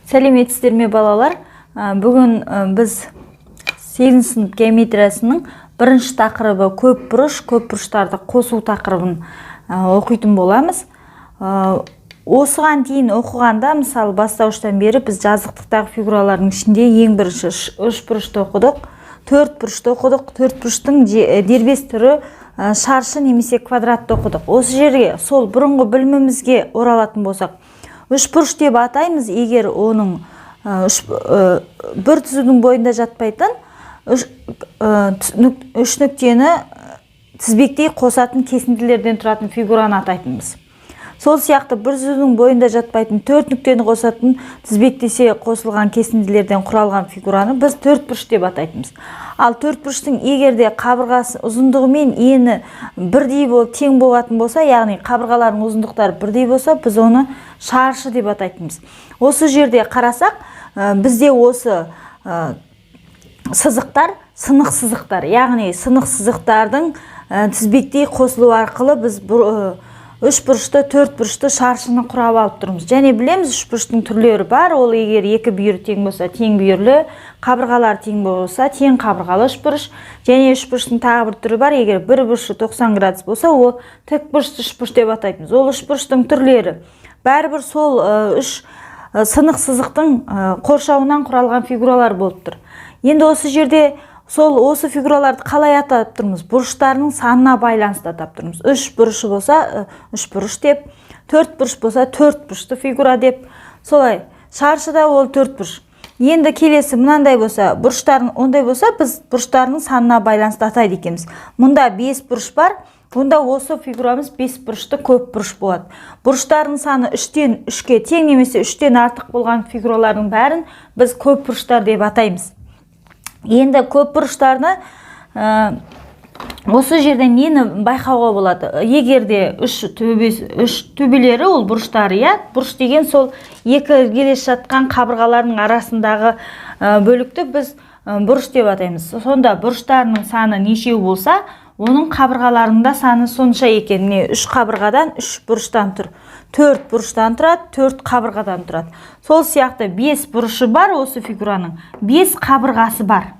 Сәлеметсіздер ме балалар? Бүгін біз 8 сынып геометриясының бірінші тақырыбы көп бұрыштарды қосу тақырыбын оқитын боламыз. Осыған дейін оқығанда, мысалы бастауыштан бері біз жазықтықтағы фигуралардың ішінде ең бірінші үш бұрышты оқыдық, төрт бұрышты оқыдық. Төрт бұрыштың дербес түрі шаршы немесе квадратты оқыдық. Осы жерге сол бұрынғы білімімізге оралатын болсақ, үш бұрыш деп атаймыз, егер оның бір түзудің бойында жатпайтын үш нүктені тізбектей қосатын кесінділерден тұратын фигураны атайтынбыз. Сол сияқты бір түзудің бойында жатпайтын төрт нүктені қосатын тізбектесе қосылған кесінділерден құралған фигураны біз төрт бұрыш деп атайтынбыз. Ал төрт бұрыштың егерде қабырғасы ұзындығы мен ені бірдей болып тең болатын болса, яғни қабырғалардың ұзындықтары бірдей болса, біз оны шаршы деп атайтынбыз. Осы жерде қарасақ, бізде осы сызықтар сынық сызықтар, яғни сынық сызықтардың тізбектей қосылу арқылы біз үш бұрышты, төрт бұрышты шаршыны құрап алып тұрмыз. Және білеміз, үш бұрыштың түрлері бар. Ол егер екі бүйірі тең болса, тең бүйірлі, қабырғалар тең болса, тең қабырғалы үш бұрыш. Және үш бұрыштың тағы бір түрі бар. Егер бір бұрышы 90 градус болса, ол тік бұрышты үш бұрыш деп атайтынбыз. Ол үш бұрыштың түрлері. Бәрібір сол үш сынық сызықтың қоршауынан құралған фигуралар болып тұр. Енді осы жерде осы фигураларды қалай атап тұрмыз? Бұрыштарының санына байланысты атап тұрмыз. Үш бұрышы болса, үш бұрыш деп, төрт бұрыш болса, төрт бұрышты фигура деп. Солай, шаршыда ол төрт бұрыш. Енді келесі мынандай болса, бұрыштарын ондай болса, біз бұрыштарының санына байланысты атайды екенбіз. Мұнда 5 бұрыш бар, онда осы фигурамыз 5 бұрышты көп бұрыш болады. Бұрыштарының саны 3-тен 3-ке тең немесе 3-тен артық болған фигуралардың бәрін біз көп бұрыштар деп атаймыз. Енді көп бұрыштарны осы жерден нені байқауға болады? Егерде үш төбелері ол бұрыштары, бұрыш деген сол екі іргелес жатқан қабырғалардың арасындағы бөлікті біз бұрыш деп атаймыз. Сонда бұрыштарының саны нешеу болса, оның қабырғаларында саны сонша екен. Міне, үш қабырғадан үш бұрыштан тұр. Төрт бұрыштан тұрады, төрт қабырғадан тұрады. Сол сияқты 5 бұрышы бар осы фигураның, 5 қабырғасы бар.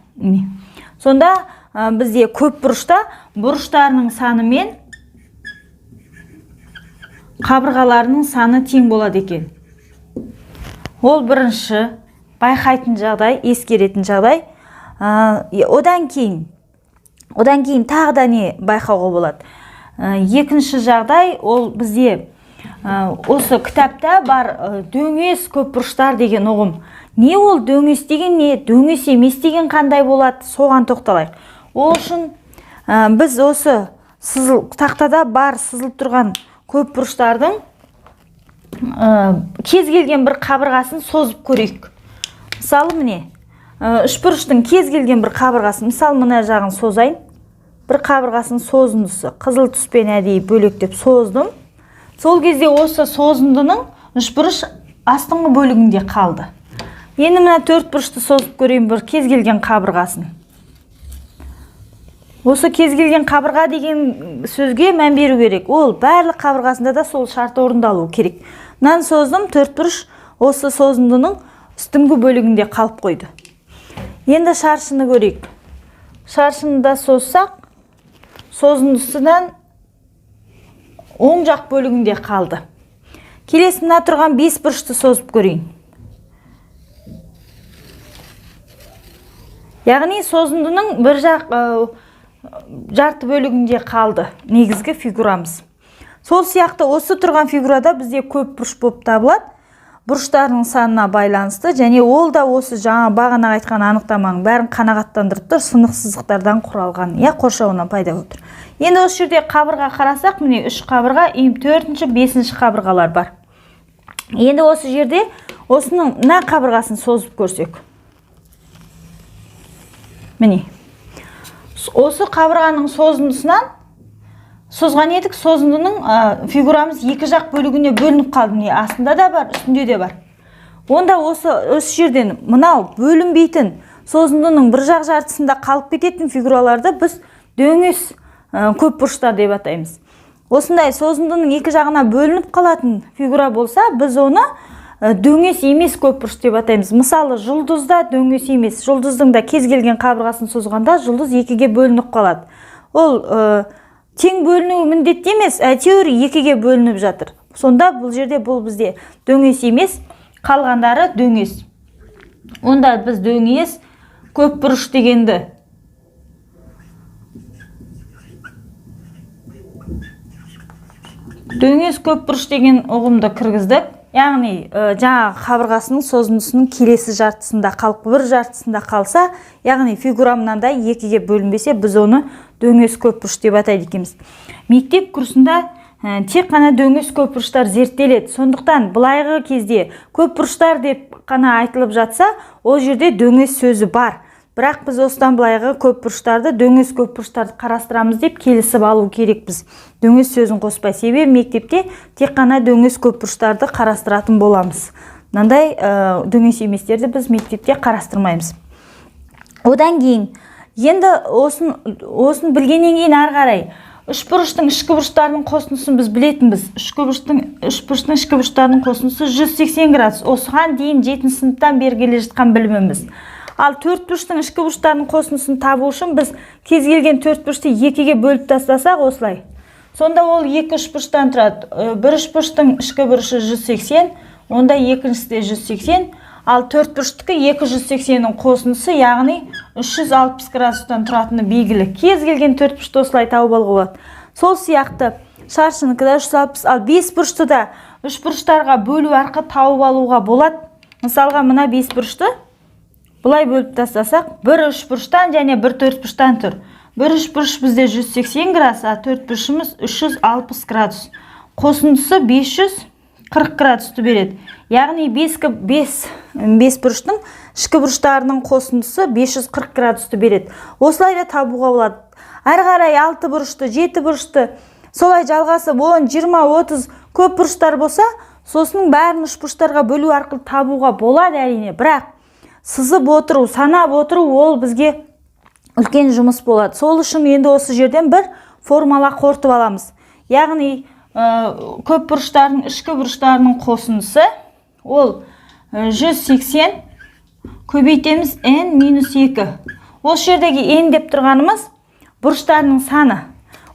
Сонда бізде көп бұрышта бұрыштарының саны мен қабырғаларының саны тең болады екен. Ол бірінші байқайтын жағдай, ескеретін жағдай. Одан кейін тағы да не байқауға болады? Екінші жағдай, ол бізде осы кітапта бар дөңес көп бұрыштар деген ұғым. Не ол дөңес деген не, дөңес емес деген қандай болады, соған тоқталайық. Ол үшін біз осы тақтада бар сызылып тұрған көп бұрыштардың кез келген бір қабырғасын созып көрейік. Мысалы, міне, үш бұрыштың кез келген бір қабырғасын, мысалы, мына жағын созайын. Бір қабырғасын созындысы қызыл түспен әдейі бөлектеп создым. Сол кезде осы созындының үш бұрыш астыңғы бөлігінде қалды. Енді мына төрт бұрышты созып көрейін бір кез келген қабырғасын. Осы кез келген қабырға деген сөзге мән беру керек. Ол барлық қабырғасында да сол шарт орындалу керек. Мынаны создым, төрт бұрыш осы созындының үстіңгі бөлігінде қалып қойды. Енді шаршыны көрейік. Шаршыны да созсақ, созындысынан оң жақ бөлігінде қалды. Келесі мына тұрған 5 бұрышты созып көрейін. Яғни созындының бір жарты бөлігінде қалды негізгі фигурамыз. Сол сияқты осы тұрған фигурада бізде көп бұрыш болып табылады. Бұрыштарының санына байланысты, және ол да осы жаңа бағана айтқан анықтаманың бәрін қанағаттандырып тұр, сынық сызықтардан құралған, қоршауынан пайда болып тұр. Енді осы жерде қабырға қарасақ, міне 3 қабырға, 4-ші, 5-ші қабырғалар бар. Енді осы жерде осының мына қабырғасын созып көрсек. Міне, осы қабырғаның созындысынан созған едік, созындының фигурамыз екі жақ бөлігіне бөлініп қалды. Міне, астында да бар, үстінде де бар. Онда осы жерден мынау бөлінбейтін созындының бір жақ жартысында қалып кететін фигураларды біз дөңес көп бұрыштар деп атаймыз. Осындай созындының екі жағына бөлініп қалатын фигура болса, біз оны дөңес емес көпбұрыш деп атаймыз. Мысалы, жұлдызда дөңес емес. Жұлдыздың да кез келген қабырғасын созғанда жұлдыз екіге бөлініп қалады. Ол тең бөлінуі міндетті емес, әйтеуір екіге бөлініп жатыр. Сонда бұл жерде бұл бізде дөңес емес, қалғандары дөңес. Онда біз дөңес көпбұрыш дегенді дөңес көпбұрыш деген ұғымды кіргіздік. Яғни жаңа қабырғасының созындысының келесі жартысында қалып, бір жартысында қалса, яғни фигура мынандай екіге бөлінбесе, біз оны дөңес көпбұрыш деп атайды екенбіз. Мектеп курсында тек қана дөңес көпбұрыштар зерттеледі. Сондықтан былайғы кезде көпбұрыштар деп қана айтылып жатса, ол жерде дөңес сөзі бар. Бірақ біз осыдан былайғы көпбұрыштарды, дөңес көпбұрыштарды қарастырамыз деп келісіп алу керекпіз. Дөңес сөзін қоспай, себебі мектепте тек қана дөңес көпбұрыштарды қарастыратын боламыз. Мынандай дөңес еместерді біз мектепте қарастырмаймыз. Одан кейін, енді осын білгеннен кейін ары қарай үшбұрыштың ішкі бұрыштарының қосындысын біз білетінбіз. Үшбұрыштың ішкі бұрыштарының қосындысы 180 градус. Осыған дейін 7 сыныптан бері келе жатқан біліміміз. Ал төртбұрыштың ішкі бұрыштарының қосындысын табу үшін біз кез келген төртбұрышты екіге бөліп тастасақ осылай. Сонда ол екі үшбұрыштан тұрады. Бір үшбұрыштың ішкі бұрышы 180, онда екіншісі де 180, ал төртбұрыштікі 280-нің қосындысы, яғни 360 градустан тұратыны белгілі. Кез келген төртбұрышты осылай тауып алуға болады. Сол сияқты шаршыныкі да 360, ал бесбұрышты да үшбұрыштарға бөлу арқылы тауып алуға болады. Мысалға, мына бесбұрышты бұлай бөліп тастасақ, бір үшбұрыштан және бір төртбұрыштан тұр. Бір үшбұрыш бізде 180 градус, а төртбұрышымыз 360 градус. Қосындысы 540 градусты береді. Яғни бесбұрыштың ішкі бұрыштарының қосындысы 540 градусты береді. Осылай да табуға болады. Әрі қарай 6 бұрышты, 7 бұрышты, солай жалғасып 10, 20, 30 көп бұрыштар болса, сосын бәрін үшбұрыштарға бөлу арқылы табуға болады әрине. Бірақ сызып отыру, санап отыру ол бізге үлкен жұмыс болады. Сол үшін енді осы жерден бір формула қорытып аламыз. Яғни көп бұрыштардың ішкі бұрыштарының қосындысы ол 180 көбейтеміз n-2. Осы жердегі n деп тұрғанымыз бұрыштарының саны.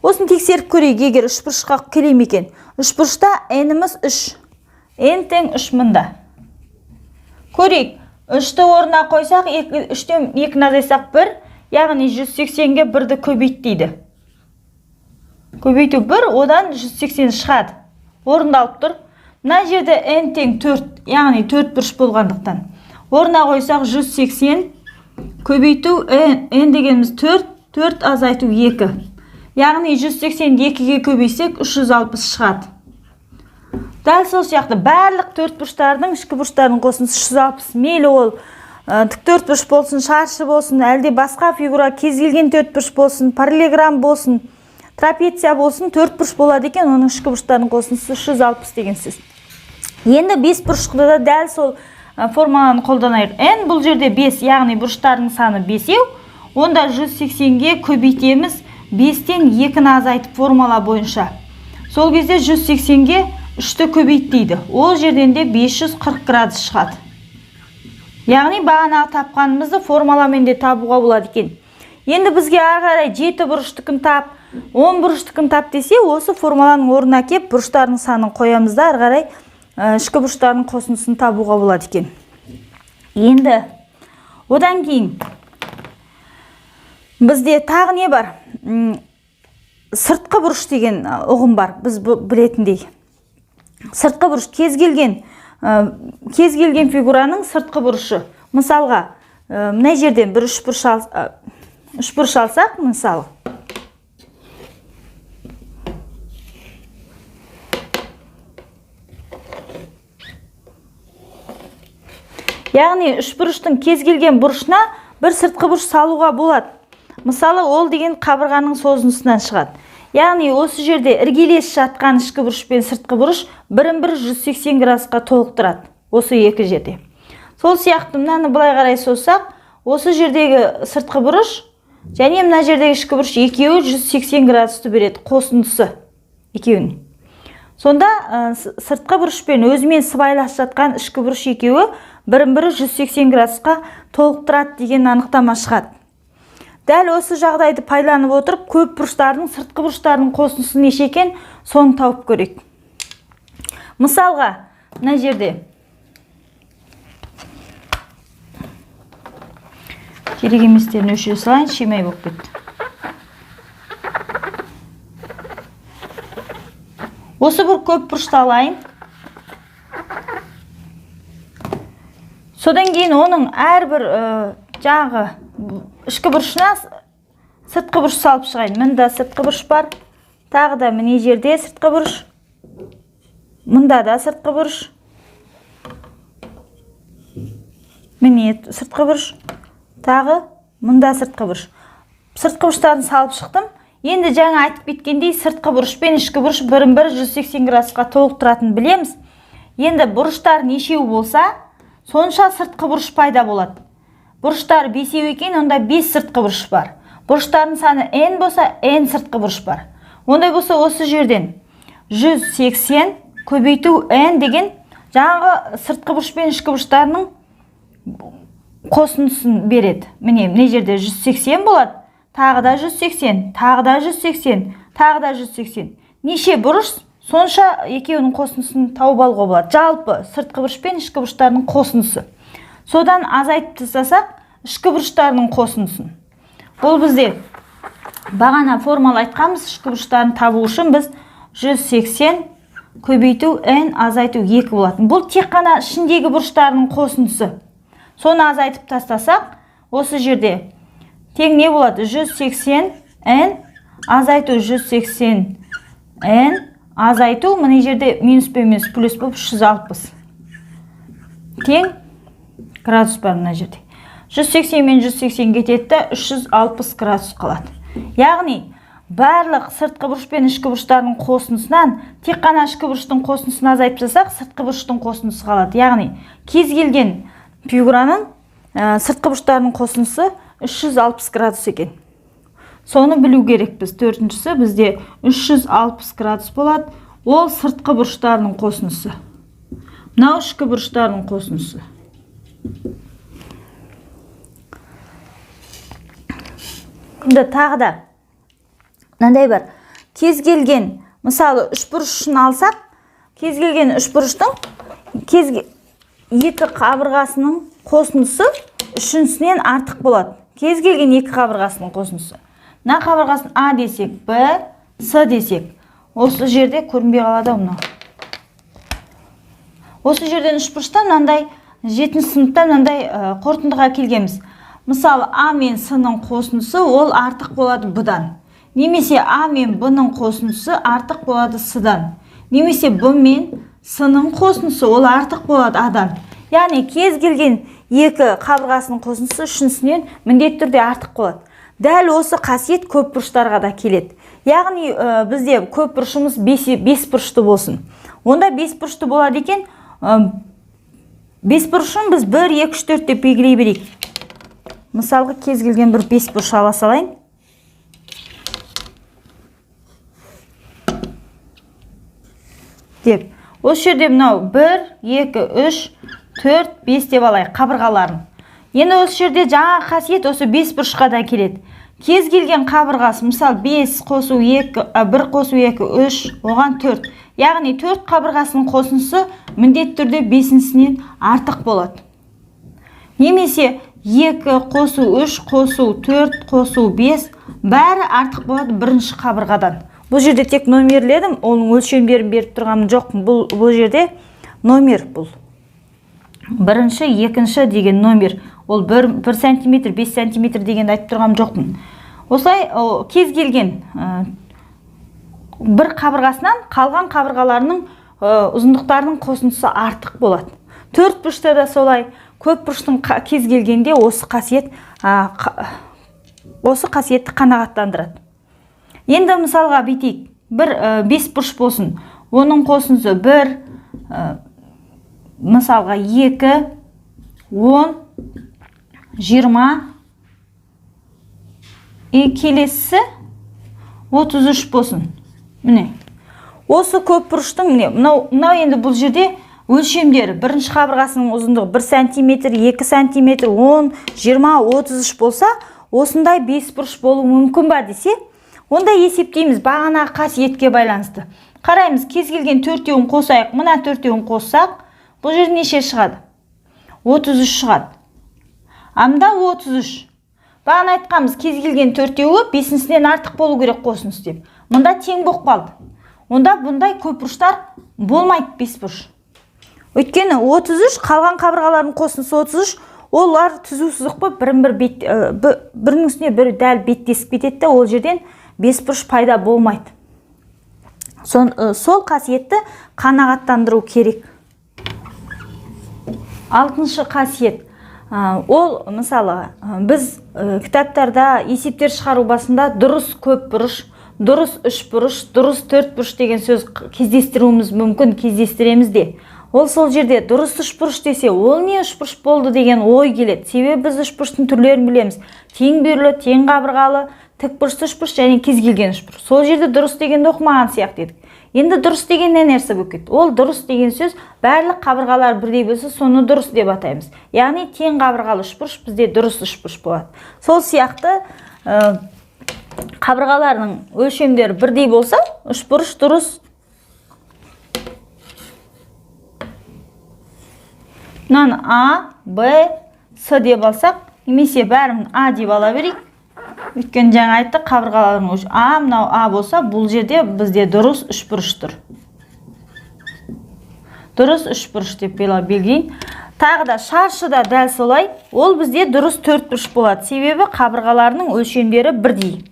Осын тексеріп көрейік, егер үшбұрышқа келе ме екен. Үшбұрышта n-іміз 3. n тең 3 мында. Көрейік. 3-ті орнына қойсақ, 3-тен 2-ні азайсақ 1, яғни 180-ге 1-ді көбейт дейді. Көбейту 1, одан 180 шығады. Орындалып тұр. Мына жерде n тең 4, яғни 4 бұрыш болғандықтан. Орнына қойсақ 180, көбейту n дегеніміз 4, 4 азайту 2. Яғни 182-ге көбейсек 360 шығады. Дәл сол сияқты барлық төртбұрыштардың ішкі бұрыштарының қосындысы 360. Мейлі ол тік төртбұрыш болсын, шаршы болсын, әлде басқа фигура, кез келген төртбұрыш болсын, параллелограмм болсын, трапеция болсын, төртбұрыш болады екен, оның ішкі бұрыштарының қосындысы 360 деген сөз. Енді бесбұрышты да дәл сол формуланы қолданайық. n бұл жерде 5, яғни бұрыштардың саны 5, онда 180-ге көбейтеміз 5-тен 2-ні азайтып формула бойынша. Сол кезде 180-ге 3-ті көбейт дейді. Ол жерден де 540 градус шығады. Яғни бағана тапқанымызды формуламен де табуға болады екен. Енді бізге ары қарай 7 бұрыштыкін тап, 10 бұрыштыкін тап десе, осы формуланың орнына кеп бұрыштардың санын қоямыз да, ары қарай ішкі бұрыштардың қосындысын табуға болады екен. Енді одан кейін бізде тағы не бар? Сыртқы бұрыш деген ұғым бар, біз білетіндей. Сыртқы бұрыш кез келген фигураның сыртқы бұрышы. Мысалға, мына жерден бір үшбұрыш алсақ, мысалы. Яғни үшбұрыштың кез келген бұрышына бір сыртқы бұрыш салуға болады. Мысалы, ол деген қабырғаның созындысынан шығады. Яғни осы жерде іргелес жатқан ішкі бұрыш пен сыртқы бұрыш бірін-бір 180 градусқа толықтырады. Осы екі жерде. Сол сияқты мынаны былай қарай созсақ, осы жердегі сыртқы бұрыш және мына жердегі ішкі бұрыш екеуі 180 градусты береді, қосындысы екеуінің. Сонда сыртқы бұрышпен өзімен сыбайлас жатқан ішкі бұрыш екеуі бірін-бірі 180 градусқа толықтырады деген анықтама шығады. Дәл осы жағдайды пайдаланып отырып, көп бұрыштардың сыртқы бұрыштардың қосындысы неше екен, соны тауып көрейік. Мысалға, мына жерде керек еместерін өшіре салайын, шимай болып кетті. Осы бір көп бұрышты алайын. Содан кейін оның әрбір жаңағы ішкі бұрышына сыртқы бұрыш салып шығайын. Мында сыртқы бұрыш бар. Тағы да міне жерде сыртқы бұрыш. Мында да сыртқы бұрыш. Міне сыртқы бұрыш. Тағы мында сыртқы бұрыш. Сыртқы бұрыштарын салып шықтым. Енді жаңа айтып кеткендей сыртқы бұрыш пен ішкі бұрыш бірін-бірі 180 градусқа толықтыратын білеміз. Енді бұрыштар нешеу болса, сонша сыртқы бұрыш пайда болады. Бұрыштар 5 екен, онда 5 сыртқы бұрыш бар. Бұрыштардың саны n болса, n сыртқы бұрыш бар. Ондай болса осы жерден 180 көбейту n деген жаңағы сыртқы бұрыш пен ішкі бұрыштарының қосындысын береді. Міне жерде 180 болады. Тағы да 180, тағы да 180, тағы да 180. Неше бұрыш, сонша екеуінің қосындысын тауып алуға болады. Жалпы сыртқы бұрыш пен ішкі бұрыштарының қосындысы. Содан азайтып тастасақ, ішкі бұрыштарының қосындысын. Бұл бізде бағана формула айтқанбыз, ішкі бұрыштарын табу үшін біз 180 көбейту n азайту 2 болатын. Бұл тек қана ішіндегі бұрыштарының қосындысы. Соны азайтып тастасақ, осы жерде тең не болады? 180 n азайту 180 n азайту, мына жерде минус пен минус плюс болып 360. Тең градус бар мына жерде. 180 мен 180 кетеді, 360 градус қалады. Яғни барлық сыртқы бұрыш пен ішкі бұрыштардың қосындысынан тек қана ішкі бұрыштың қосындысын азайтып тастасақ, сыртқы бұрыштың қосындысы қалады. Яғни кез келген фигураның сыртқы бұрыштарының қосындысы 360 градус екен. Соны білу керекпіз. Төртіншісі бізде 360 градус болады. Ол сыртқы бұрыштарының қосындысы. Мынау ішкі бұрыштарының қосындысы. Енді тағы да мынандай бар. Кез келген, мысалы, үш бұрышын алсақ, кез келген үш бұрыштың екі қабырғасының қосындысы үшіншісінен артық болады. Кез келген екі қабырғасының қосындысы. Мына қабырғасын А десек, Б, С десек. Осы жерде көрінбей қалады мынау. Осы жерден үш бұрыштан мынандай 7-ші сыныпта мынандай қорытындыға келгенбіз. Мысалы, А мен С-ның қосындысы ол артық болады Б-дан. Немесе А мен Б-ның қосындысы артық болады С-дан. Немесе Б мен С-ның қосындысы ол артық болады А-дан. Яғни кез келген екі қабырғасының қосындысы үшіншісінен міндетті түрде артық болады. Дәл осы қасиет көп бұрыштарға да келеді. Яғни бізде көп бұрышымыз 5 бұрышты болсын. Онда 5 бұрышты болады екен, 5 бұрышын біз 1, 2, 3, 4 деп белгілей берейік. Мысалға кез келген бір 5 бұрыш ала салайын. Деп. Осы жерде мынау 1, 2, 3, 4, 5 деп алайық қабырғаларын. Енді осы жерде жаңа қасиет осы 5 бұрышқа да келеді. Кез келген қабырғасы, мысалы 5 қосу 2, 1 қосу 2, 3, оған 4. Яғни 4 қабырғасының қосындысы міндетті түрде 5-сінен артық болады. Немесе 2 қосу 3 қосу 4 қосу 5 бәрі артық болады бірінші қабырғадан. Бұл жерде тек номерледім, оның өлшемдерін беріп тұрғаным жоқ. Бұл жерде номер бұл. Бірінші, екінші деген номер. Ол 1 см, 5 см деген айтып тұрғаным жоқпын. Осылай кез келген бір қабырғасынан қалған қабырғаларының ұзындықтарының қосындысы артық болады. 4 бұрышта да солай. Көп бұрыштың кез келгенде осы қасиетті қанағаттандырады. Енді мысалға бүйтейік. Бір 5 бұрыш болсын. Оның қосындысы 1, мысалға 2, 10, 20, келесі 33 болсын. Міне. Осы көп бұрыштың мынау енді бұл жерде өлшемдері бірінші қабырғасының ұзындығы 1 сантиметр, 2 сантиметр, 10, 20, 33 болса, осындай 5 бұрыш болуы мүмкін ба десе, онда есептейміз бағанағы қасиетке байланысты. Қараймыз, кез келген төртеуін қосайық, мына төртеуін қоссақ, бұл жер неше шығады? 33 шығады. Амда 33. Бағана айтқанбыз, кез келген төртеуі 5-сінен артық болу керек қосыныз деп. Мұнда тең болып қалды. Онда бұндай көп бұрыштар болмайды 5 бұрыш. Өйткені 33, қалған қабырғалардың қосынысы 33, олар түзу сызық болып бірінің үстіне бірі дәл беттесіп кетеді, ол жерден 5 бұрыш пайда болмайды. Сол қасиетті қанағаттандыру керек. 6-шы қасиет. Ол, мысалы, біз кітаптарда есептер шығару басында дұрыс көп бұрыш, дұрыс 3 бұрыш, дұрыс 4 бұрыш деген сөз кездестіруіміз мүмкін, кездестіреміз де. Ол сол жерде дұрыс 3 бұрыш десе, ол не 3 бұрыш болды деген ой келеді. Себебі біз 3 бұрыштың түрлерін білеміз. Тең бүйірлі, тең қабырғалы, тік бұрышты 3 бұрыш және кез келген 3 бұрыш. Сол жерде дұрыс дегенді оқымаған сияқты едік. Енді дұрыс деген не нәрсе болып кетті? Ол дұрыс деген сөз барлық қабырғалар бірдей болса, соны дұрыс деп атаймыз. Яғни тең қабырғалы 3 бұрыш бізде дұрыс 3 бұрыш болады. Сол сияқты қабырғалардың өлшемдері бірдей болса, 3 бұрыш дұрыс. Мынаны А, Б, С деп алсақ, немесе бәрін А деп ала берейік. Өйткені жаңа айтты, қабырғалардың өлшемі А, мынау А болса, бұл жерде бізде дұрыс 3 бұрыш тұр. Дұрыс 3 бұрыш деп белгілейін. Тағы да шаршы да дәл солай, ол бізде дұрыс 4 бұрыш болады. Себебі қабырғаларының өлшемдері бірдей.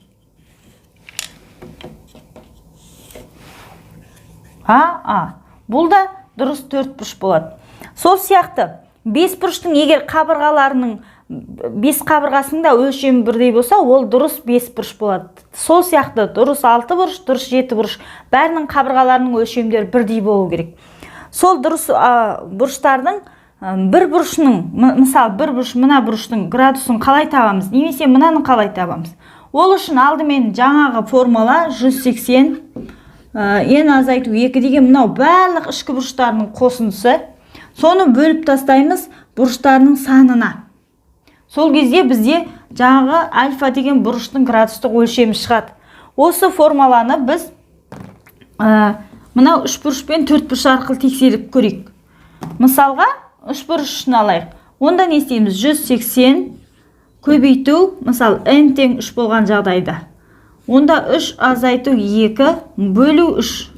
А. Бұл да дұрыс 4 бұрыш болады. Сол сияқты 5 бұрыштың егер қабырғаларының 5 қабырғасында өлшемі бірдей болса, ол дұрыс 5 бұрыш болады. Сол сияқты дұрыс 6 бұрыш, дұрыс 7 бұрыш. Бәрінің қабырғаларының өлшемдері бірдей болу керек. Сол дұрыс бұрыштардың бір бұрышының, мысалы бір бұрыш, мына бұрыштың градусын қалай табамыз, немесе мынаны қалай табамыз. Ол үшін алдымен жаңағы формула 180 n азайту 2 деген мынау барлық ішкі бұрыштарының қосындысы. Соны бөліп тастаймыз бұрыштарының санына. Сол кезде бізде жаңағы альфа деген бұрыштың градустық өлшемі шығады. Осы формуланы біз мынау 3 бұрыш пен 4 бұрыш арқылы тексеріп көрейік. Мысалға 3 бұрыш үшін алайық. Онда не істейміз? 180 көбейту, мысалы n тең 3 болған жағдайда. Онда 3 азайту 2 бөлу 3.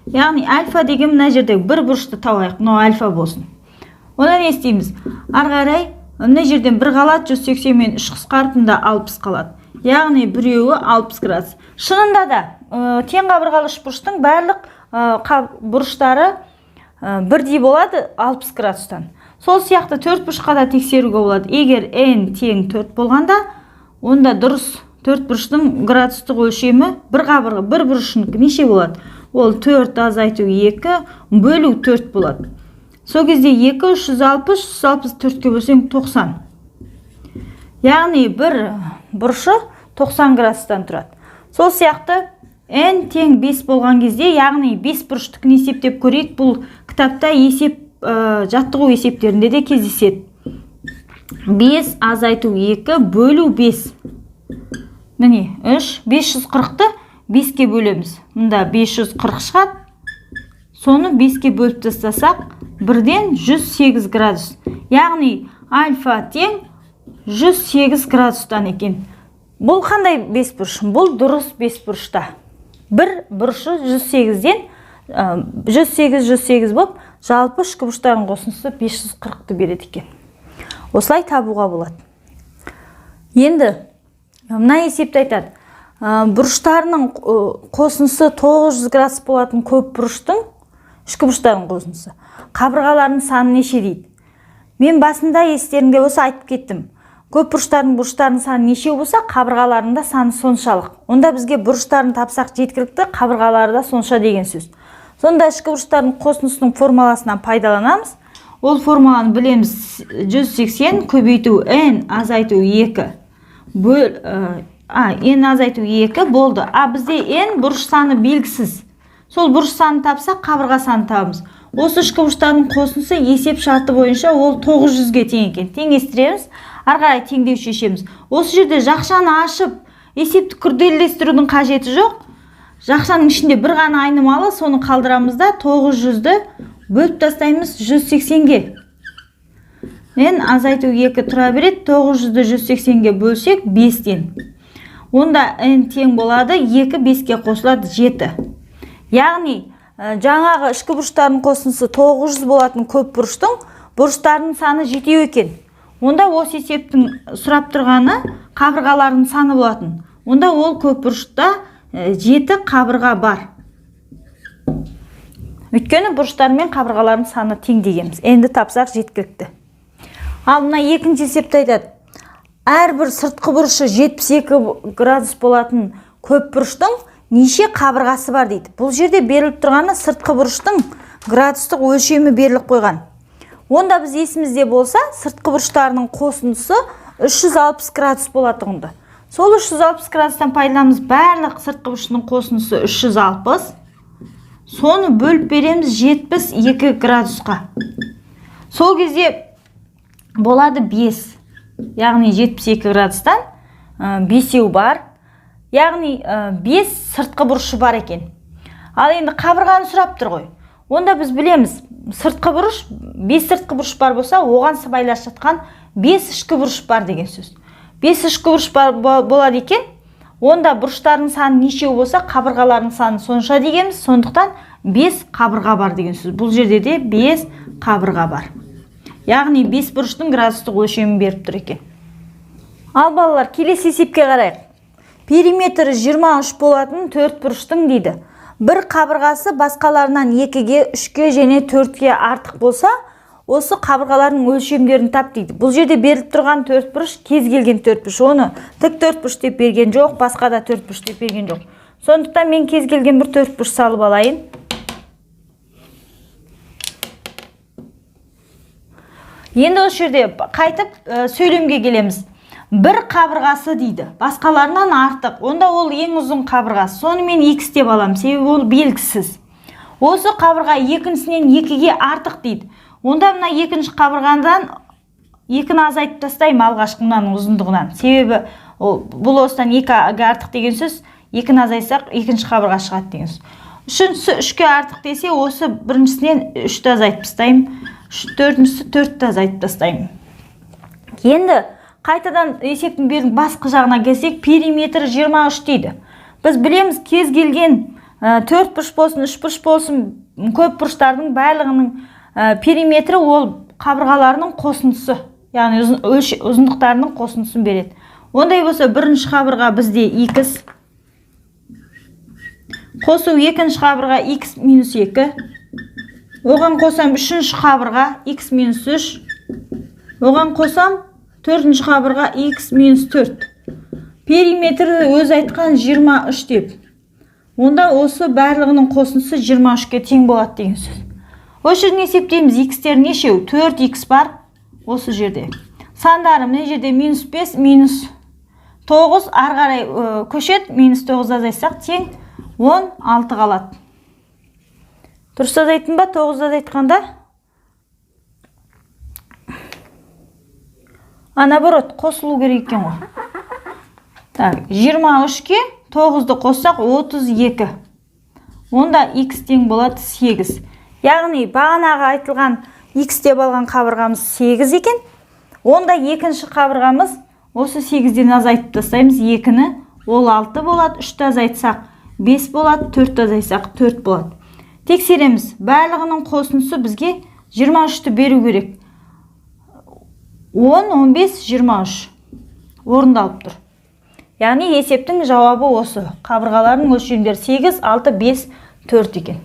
Яғни альфа деген мына жерде бір бұрышты тауайық, мынау альфа болсын. Онда не істейміз? Арғарай мына жерден 1 қалады, 180 мен 3 қысқартында 60 қалады. Яғни біреуі 60 градус. Шынында да тең қабырғалы 3 бұрыштың барлық бұрыштары бірдей болады 60 градустан. Сол сияқты 4 бұрышқа да тексеруге болады. Егер n тең 4 болғанда, онда дұрыс 4 бұрыштың градустық өлшемі бір қабырға, бір бұрышын неше болады? Ол 4 азайту 2 бөлу 4 болады. Сол кезде 2, 360, 364-ке бөлсең 90. Яғни бір бұрышы 90 градустан тұрады. Сол сияқты n тең 5 болған кезде, яғни 5 бұрыштықын есептеп көрейік. Бұл кітапта жаттығу есептерінде де кездеседі. 5 азайту 2 бөлу 5. Міне, 3, 540-ты 5-ке бөлеміз. Мұнда 540 шығады. Соны 5-ке бөліп тастасақ, бірден 108 градус. Яғни альфа тең 108 градустан екен. Бұл қандай 5 бұрыш? Бұл дұрыс 5 бұрышта. Бір бұрышы 108-ден 108 болып, жалпы ішкі бұрыштардың қосындысы 540-ты береді екен. Осылай табуға болады. Енді мына есепті айтады. Бұрыштарының қосындысы 900 градус болатын көп бұрыштың ішкі бұрыштарының қосындысы. Қабырғалардың саны неше дейді? Мен басында естеріңде осы айтып кеттім. Көп бұрыштардың саны неше болса, қабырғалардың да саны соншалық. Онда бізге бұрыштарын тапсақ жеткілікті, қабырғалары да сонша деген сөз. Сонда ішкі бұрыштардың қосындысының формуласынан пайдаланамыз. Ол формуланы білеміз. 180 көбейту n азайту 2 n азайту 2 болды. Бізде n бұрыш саны белгісіз. Сол бұрыш санын тапсақ, қабырға санын табымыз. Осы ішкі бұрыштардың қосындысы есеп шарты бойынша ол 900-ге тең екен. Теңестіреміз, ары қарай теңдеу шешеміз. Осы жерде жақшаны ашып, есепті күрделілестірудің қажеті жоқ. Жақшаның ішінде бір ғана айнымалы, соны қалдырамыз да 900-ді бөліп тастаймыз 180-ге. Мен азайту 2 тұра береді, 900-ді 180-ге бөлсек 5-тен. Онда n тең болады, 2 5-ке қосылады 7. Яғни, жаңағы ішкі бұрыштардың қосындысы 900 болатын көп бұрыштың бұрыштарының саны 7 екен. Онда осы есептің сұрап тұрғаны қабырғалардың саны болатын. Онда ол көп бұрышта 7 қабырға бар. Өйткені бұрыштар мен қабырғалардың саны тең дегенбіз. Енді тапсақ жеткілікті. Ал мына екінші есепті айтады. Әрбір сыртқы бұрышы 72 градус болатын көп бұрыштың неше қабырғасы бар дейді. Бұл жерде беріліп тұрғаны сыртқы бұрыштың градустық өлшемі беріліп қойған. Онда біз есімізде болса, сыртқы бұрыштарының қосындысы 360 градус болатығында. Сол 360 градустан пайдаланамыз, барлық сыртқы бұрыштың қосындысы 360. Соны бөліп береміз 72 градусқа. Сол кезде болады 5. Яғни 72 градустан 5 бар. Яғни 5 сыртқы бұрышы бар екен. Ал енді қабырғаны сұрап тұр ғой. Онда біз білеміз, сыртқы бұрыш, 5 сыртқы бұрыш бар болса, оған сыбайлас жатқан 5 ішкі бұрыш бар деген сөз. 5 ішкі бұрыш болады екен. Онда бұрыштардың саны нешеу болса, қабырғалардың саны сонша дегенбіз. Сондықтан 5 қабырға бар деген сөз. Бұл жерде де 5 қабырға бар. Яғни 5 бұрыштың градустық өлшемін беріп тұр екен. Ал балалар, келесі есепке қарайық. Периметрі 23 болатын 4 бұрыштың дейді. Бір қабырғасы басқаларынан 2-ге, 3-ге және 4-ге артық болса, осы қабырғалардың өлшемдерін тап дейді. Бұл жерде беріліп тұрған 4 бұрыш кез келген 4 бұрыш. Оны тік 4 бұрыш деп берген жоқ, басқа да 4 бұрыш деп берген жоқ. Сондықтан мен кез келген бір 4 бұрыш салып алайын. Енді осы жерде қайтып сөйлемге келеміз. Бір қабырғасы дейді, басқаларынан артық. Онда ол ең ұзын қабырғасы. Соны мен x деп алам, себебі ол белгісіз. Осы қабырға екіншісінен 2-ге артық дейді. Онда мына екінші қабырғадан 2-ні азайтып тастаймын алғашқынан ұзындығынан. Себебі бұл осыдан 2-ге артық деген сөз, 2-ні азайтсақ екінші қабырға шығады деген сөз. Үшіншісі 3-ке артық десе, осы біріншісінен 3-ті азайтып тастаймын. Төртіншісі 4-ті азайтып тастаймын. Енді қайтадан есептің бердің басқа жағына келсек, периметрі 23 дейді. Біз білеміз, кез келген 4 бұрыш болсын, 3 бұрыш болсын, көп бұрыштардың барлығының периметрі ол қабырғаларының қосындысы, яғни ұзындықтарының қосындысын береді. Ондай болса, бірінші қабырға бізде x, қосу екінші қабырға x минус 2, оған қосам үшінші қабырға x минус 3, оған қосам төртінші қабырға x минус 4. Периметрі өз айтқан 23 деп. Онда осы барлығының қосындысы 23-ке тең болады деген сөз. Осы жерден есептейміз, x-тер нешеу? 4x бар осы жерде. Сандары мына жерде минус 5, минус 9, ары қарай көшет, минус 9 азайтсақ тең 16 қалады. Дұрыс азайттым ба? 9 азайтқанда? Наоборот, қосылу керек екен ғой. Так, 23-ке 9-ды қоссақ 32. Онда x тең болады 8. Яғни бағанағы айтылған x деп алған қабырғамыз 8 екен. Онда екінші қабырғамыз осы 8-ден азайтып тастаймыз. 2-ні ол 6 болады. 3-ті азайтсақ 5 болады. 4-ті азайтсақ 4 болады. Тексереміз. Барлығының қосындысы бізге 23-ті беру керек. 10, 15, 23 орындалып тұр. Яғни есептің жауабы осы. Қабырғалардың өлшемдері 8, 6, 5, 4 екен.